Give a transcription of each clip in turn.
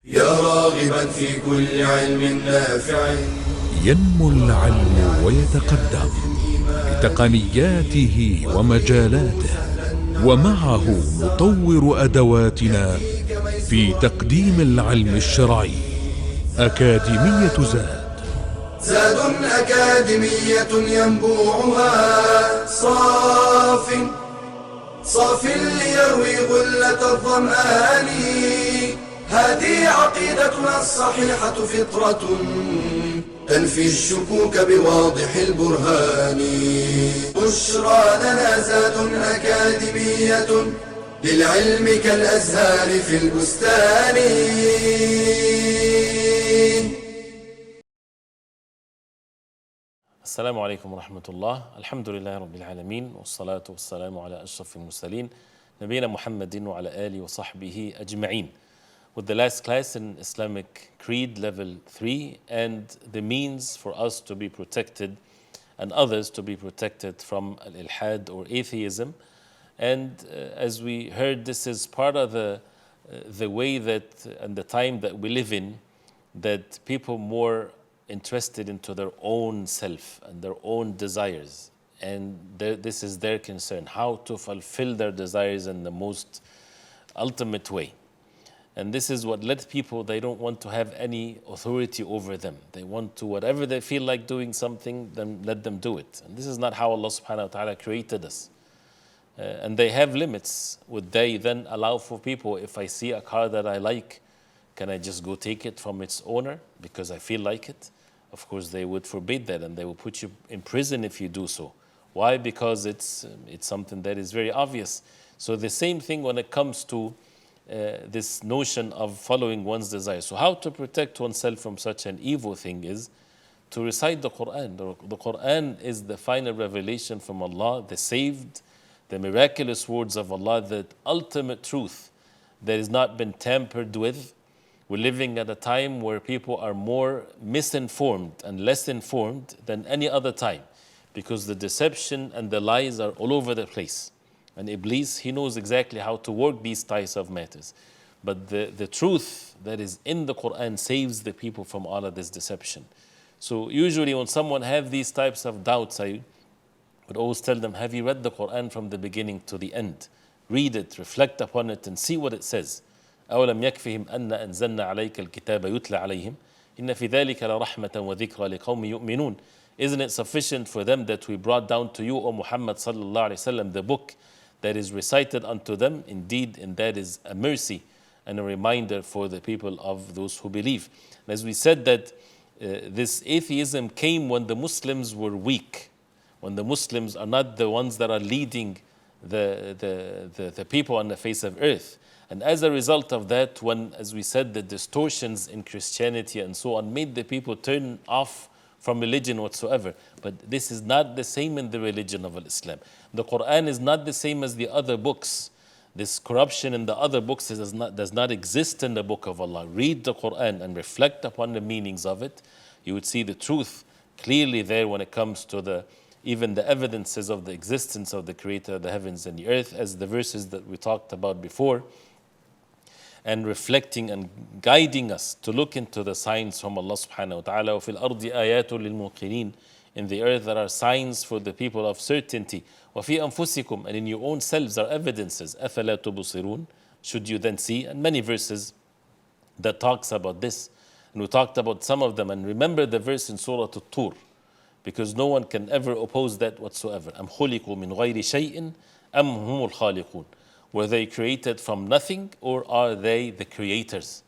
يا راغبا في كل علم نافع. ينمو العلم ويتقدم بتقنياته ومجالاته، ومعه نطور أدواتنا في تقديم العلم الشرعي. أكاديمية زاد أكاديمية ينبوعها صاف ليروي غلة الظمآن. هذه عقيدتنا الصحيحة فطرة تنفي الشكوك بواضح البرهان. بشرى لنا زاد أكاديمية للعلم كالأزهار في البستان. السلام عليكم ورحمة الله. الحمد لله رب العالمين، والصلاة والسلام على أشرف المرسلين نبينا محمد وعلى آله وصحبه أجمعين. With the last class in Islamic Creed level 3 and the means for us to be protected and others to be protected from al-ilhad or atheism. And as we heard, this is part of the way that and the time that we live in, that people more interested into their own self and their own desires, and this is their concern, how to fulfill their desires in the most ultimate way. And this is what led people, they don't want to have any authority over them. They want to, whatever they feel like doing something, then let them do it. And this is not how Allah subhanahu wa ta'ala created us. And they have limits. Would they then allow for people, if I see a car that I like, can I just go take it from its owner because I feel like it? Of course, they would forbid that, and they will put you in prison if you do so. Why? Because it's something that is very obvious. So the same thing when it comes to this notion of following one's desire. So how to protect oneself from such an evil thing is to recite the Quran. The Quran is the final revelation from Allah, the saved, the miraculous words of Allah, the ultimate truth that has not been tampered with. We're living at a time where people are more misinformed and less informed than any other time, because the deception and the lies are all over the place. And Iblis, he knows exactly how to work these types of matters. But the truth that is in the Quran saves the people from all of this deception. So usually when someone have these types of doubts, I would always tell them, have you read the Quran from the beginning to the end? Read it, reflect upon it, and see what it says. أولم يكفهم أن أنزلنا عليك الكتاب يتلى عليهم إن في ذلك لرحمة وذكرى لقوم يؤمنون. Isn't it sufficient for them that we brought down to you, O Muhammad sallallahu alaihi wasallam, the book that is recited unto them? Indeed, and that is a mercy and a reminder for the people of those who believe. And as we said that this atheism came when the Muslims were weak, when the Muslims are not the ones that are leading the people on the face of earth. And as a result of that, when, as we said, the distortions in Christianity and so on made the people turn off from religion whatsoever. But this is not the same in the religion of Islam. The Quran is not the same as the other books. This corruption in the other books does not exist in the book of Allah. Read the Quran and reflect upon the meanings of it. You would see the truth clearly there when it comes to even the evidences of the existence of the Creator of the heavens and the earth, as the verses that we talked about before, and reflecting and guiding us to look into the signs from Allah subhanahu wa ta'ala. وَفِي الْأَرْضِ آيَاتٌ لِلْمُوقِنِينَ. In the earth there are signs for the people of certainty. وَفِي أَنفُسِكُمْ. And in your own selves are evidences. أَفَلَا تُبْصِرُونَ. Should you then see? And many verses that talks about this. And we talked about some of them. And remember the verse in Surah At-Tur, because no one can ever oppose that whatsoever. أَمْ خُلِقُوا مِنْ غَيْرِ شَيْءٍ أَمْ هُمُ الْخَالِقُونَ. Were they created from nothing, or are they the creators?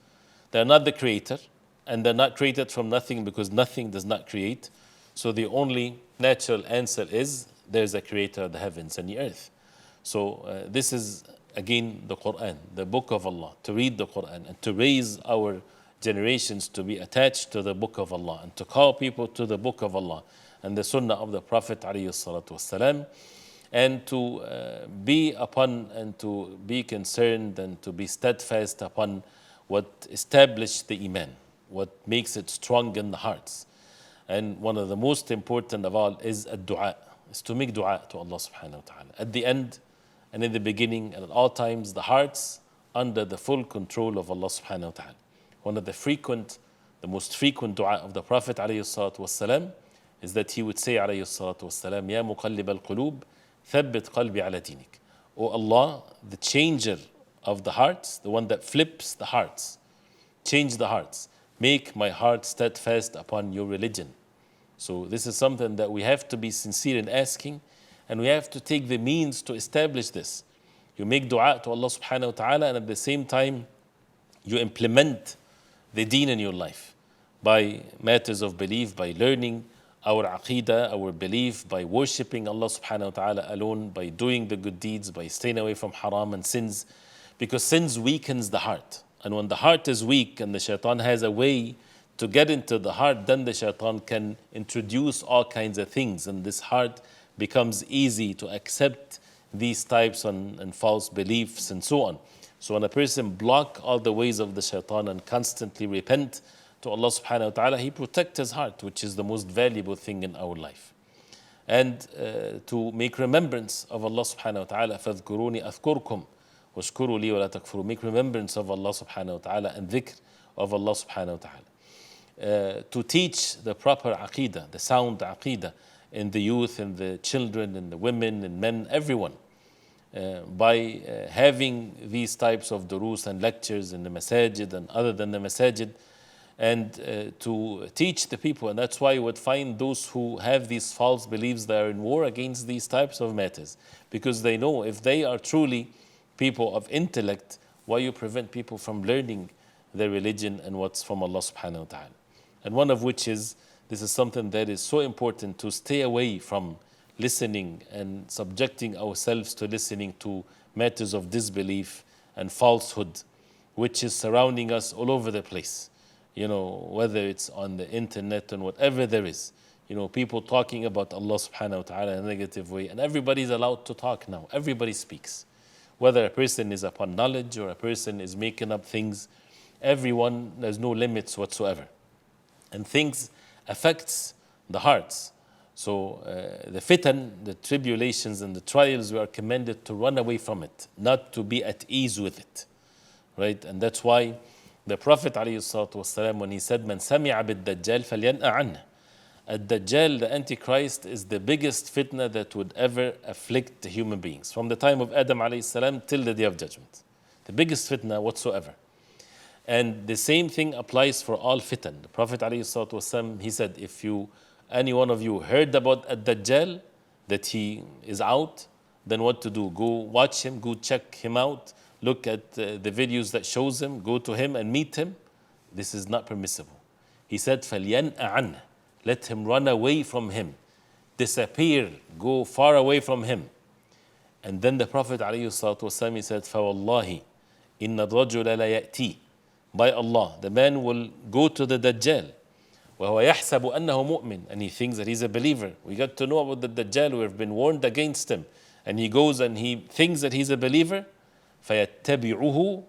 They're not the creator, and they're not created from nothing, because nothing does not create. So the only natural answer is there's a creator of the heavens and the earth. So this is again the Quran, the book of Allah, to read the Quran and to raise our generations to be attached to the book of Allah and to call people to the book of Allah and the sunnah of the Prophet ﷺ, and to be upon and to be concerned and to be steadfast upon what established the Iman, what makes it strong in the hearts. And one of the most important of all is ad-du'a, is to make dua to Allah subhanahu wa ta'ala. At the end and in the beginning and at all times, the hearts under the full control of Allah subhanahu wa ta'ala. One of the most frequent dua of the Prophet ﷺ is that he would say ﷺ, Ya muqallib al-qulub, thabbit qalbi ala dinik. O Allah, the changer of the hearts, the one that flips the hearts, change the hearts, make my heart steadfast upon your religion. So this is something that we have to be sincere in asking, and we have to take the means to establish this. You make dua to Allah subhanahu wa ta'ala, and at the same time you implement the deen in your life by matters of belief, by learning our aqeedah, our belief, by worshipping Allah subhanahu wa ta'ala alone, by doing the good deeds, by staying away from haram and sins, because sins weakens the heart. And when the heart is weak and the shaitan has a way to get into the heart, then the shaitan can introduce all kinds of things, and this heart becomes easy to accept these types and false beliefs and so on. So when a person block all the ways of the shaitan and constantly repent to Allah subhanahu wa ta'ala, he protects his heart, which is the most valuable thing in our life. And to make remembrance of Allah subhanahu wa ta'ala, فَاذْكُرُونِي أَذْكُرْكُمْ وَاشْكُرُوا لِي وَلَا تَكْفُرُوا. Make remembrance of Allah subhanahu wa ta'ala and dhikr of Allah subhanahu wa ta'ala. To teach the proper aqeedah, the sound aqeedah in the youth, in the children, in the women, in men, everyone. By having these types of durus and lectures in the masajid and other than the masajid, and to teach the people. And that's why you would find those who have these false beliefs, they are in war against these types of matters, because they know if they are truly people of intellect, why you prevent people from learning their religion and what's from Allah subhanahu wa ta'ala. And one of which is, this is something that is so important, to stay away from listening and subjecting ourselves to listening to matters of disbelief and falsehood, which is surrounding us all over the place. Whether it's on the internet and whatever there is. People talking about Allah subhanahu wa ta'ala in a negative way, and everybody's allowed to talk now. Everybody speaks. Whether a person is upon knowledge or a person is making up things, everyone, there's no limits whatsoever. And things affects the hearts. So the fitan, the tribulations and the trials, we are commanded to run away from it, not to be at ease with it. Right? And that's why the Prophet ﷺ, when he said, Man sami'a bid-dajjal falyan'a anhu. Ad-Dajjal, the Antichrist, is the biggest fitna that would ever afflict the human beings, from the time of Adam alayhi till the Day of Judgment. The biggest fitna whatsoever. And the same thing applies for all fitan. The Prophet ﷺ, he said, if any one of you heard about Ad-Dajjal, that he is out, then what to do? Go watch him, go check him out, look at the videos that shows him, go to him and meet him. This is not permissible. He said, فَلْيَنْأَ عَنْهُ. Let him run away from him, disappear, go far away from him. And then the Prophet ﷺ, he said, فَوَاللَّهِ إِنَّ الرَّجُلَ لَيَأْتِي. By Allah, the man will go to the Dajjal. وَهُوَ يَحْسَبُ أَنَّهُ مُؤْمِنٌ. And he thinks that he's a believer. We got to know about the Dajjal. We have been warned against him. And he goes and he thinks that he's a believer. فَيَتَّبِعُهُ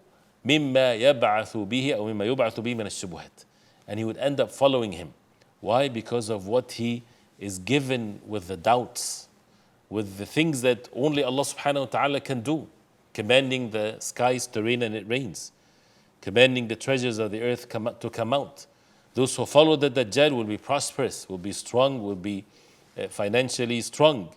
مِمَّا يَبْعَثُ بِهِ أو مِمَّا يُبْعَثُ بِهِ مِنَ الشُّبُهَاتِ. And he would end up following him. Why? Because of what he is given with the doubts, with the things that only Allah subhanahu wa ta'ala can do. Commanding the skies to rain and it rains. Commanding the treasures of the earth to come out. Those who follow the Dajjal will be prosperous, will be strong, will be financially strong.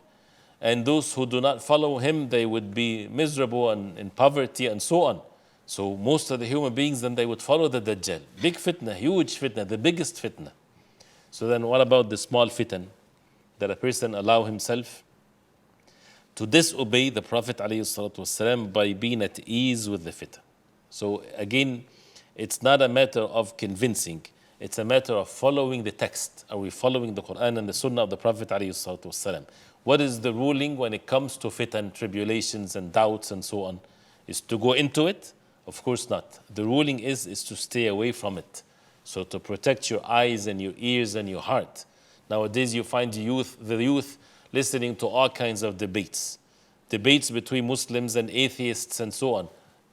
And those who do not follow him, they would be miserable and in poverty and so on. So most of the human beings, then they would follow the Dajjal. Big fitna, huge fitna, the biggest fitna. So then what about the small fitan? That a person allow himself to disobey the Prophet ﷺ by being at ease with the fitan. So again, it's not a matter of convincing. It's a matter of following the text. Are we following the Quran and the Sunnah of the Prophet ﷺ? What is the ruling when it comes to fitan, tribulations and doubts and so on? Is to go into it? Of course not. The ruling is to stay away from it. So to protect your eyes and your ears and your heart. Nowadays you find the youth listening to all kinds of debates between Muslims and atheists and so on.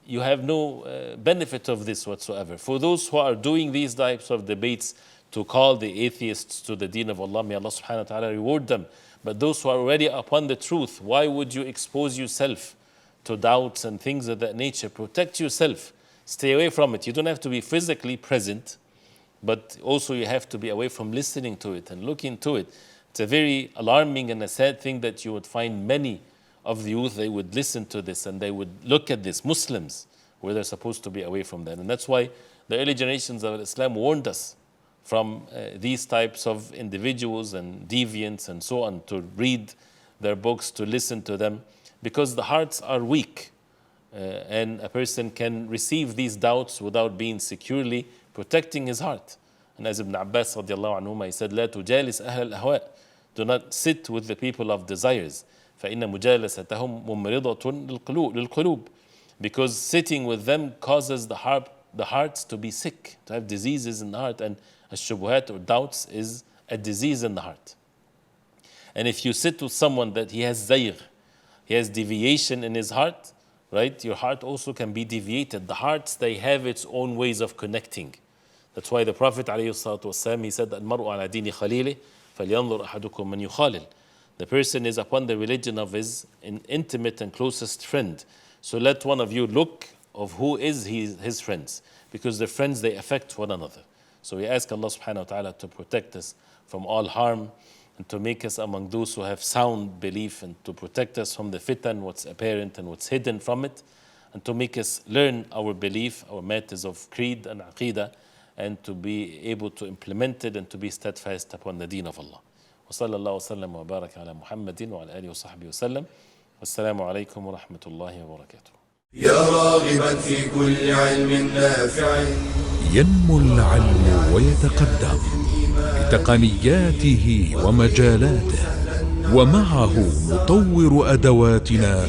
You have no benefit of this whatsoever. For those who are doing these types of debates to call the atheists to the deen of Allah, may Allah subhanahu wa ta'ala reward them. But those who are already upon the truth, why would you expose yourself to doubts and things of that nature? Protect yourself. Stay away from it. You don't have to be physically present, but also you have to be away from listening to it and looking to it. It's a very alarming and a sad thing that you would find many of the youth, they would listen to this and they would look at this, Muslims, where they're supposed to be away from that. And that's why the early generations of Islam warned us from these types of individuals and deviants and so on, to read their books, to listen to them, because the hearts are weak. And a person can receive these doubts without being securely protecting his heart. And as Ibn Abbas radiallahu anhuma, he said, لا تجالس أهل الأهواء. Do not sit with the people of desires. فإن مجالستهم ممرضة للقلوب. Because sitting with them causes the hearts to be sick, to have diseases in the heart. And الشبهات or doubts is a disease in the heart. And if you sit with someone that he has zayg, he has deviation in his heart, right? Your heart also can be deviated. The hearts, they have its own ways of connecting. That's why the Prophet ﷺ, he said, "Al-mar'u ala dini khalili, falyanzur ahadukum man yukhalil." The person is upon the religion of his intimate and closest friend. So let one of you look of who is his friends, because the friends, they affect one another. So we ask Allah subhanahu wa ta'ala to protect us from all harm, and to make us among those who have sound belief, and to protect us from the fitan, what's apparent and what's hidden from it, and to make us learn our belief, our matters of creed and aqeedah, and to be able to implement it and to be steadfast upon the deen of Allah. وصلى الله وسلم وبارك على محمد وعلى آله وصحبه وسلم. والسلام عليكم ورحمة الله وبركاته. يا راغبا في كل علم نافع. ينمو العلم ويتقدم بتقنياته ومجالاته، ومعه نطور أدواتنا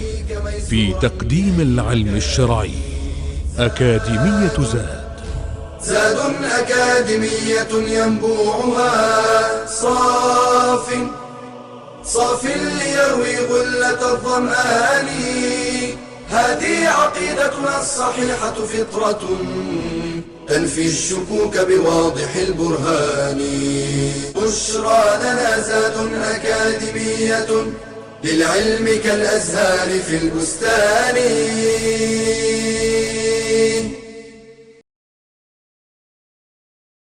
في تقديم العلم الشرعي. أكاديمية زاد أكاديمية ينبوعها صاف ليروي غلة الظمآن. هذه عقيدتنا الصحيحة فطرة تنفي الشكوك بواضح البرهان. بشرى لنا زاد أكاديمية للعلم كالأزهار في البستان.